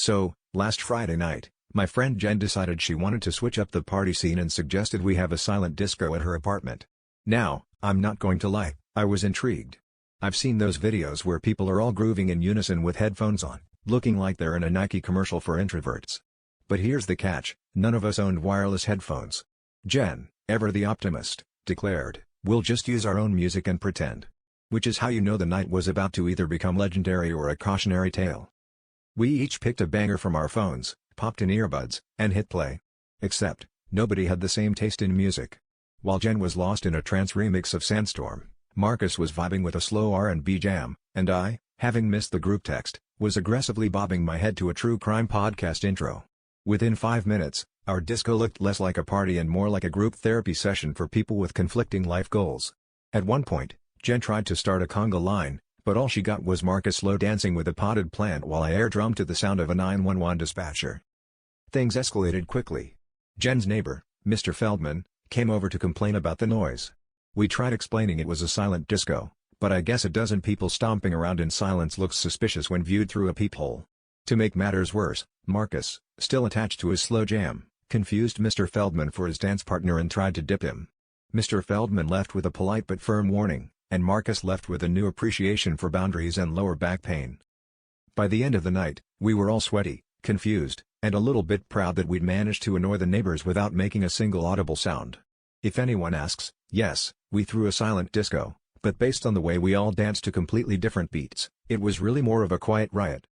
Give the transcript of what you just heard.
So, last Friday night, my friend Jen decided she wanted to switch up the party scene and suggested we have a silent disco at her apartment. Now, I'm not going to lie, I was intrigued. I've seen those videos where people are all grooving in unison with headphones on, looking like they're in a Nike commercial for introverts. But here's the catch, none of us owned wireless headphones. Jen, ever the optimist, declared, "We'll just use our own music and pretend." Which is how you know the night was about to either become legendary or a cautionary tale. We each picked a banger from our phones, popped in earbuds, and hit play. Except, nobody had the same taste in music. While Jen was lost in a trance remix of Sandstorm, Marcus was vibing with a slow R&B jam, and I, having missed the group text, was aggressively bobbing my head to a true crime podcast intro. Within 5 minutes, our disco looked less like a party and more like a group therapy session for people with conflicting life goals. At one point, Jen tried to start a conga line, but all she got was Marcus slow dancing with a potted plant while I air drummed to the sound of a 911 dispatcher. Things escalated quickly. Jen's neighbor, Mr. Feldman, came over to complain about the noise. We tried explaining it was a silent disco, but I guess a dozen people stomping around in silence looks suspicious when viewed through a peephole. To make matters worse, Marcus, still attached to his slow jam, confused Mr. Feldman for his dance partner and tried to dip him. Mr. Feldman left with a polite but firm warning, and Marcus left with a new appreciation for boundaries and lower back pain. By the end of the night, we were all sweaty, confused, and a little bit proud that we'd managed to annoy the neighbors without making a single audible sound. If anyone asks, yes, we threw a silent disco, but based on the way we all danced to completely different beats, it was really more of a quiet riot.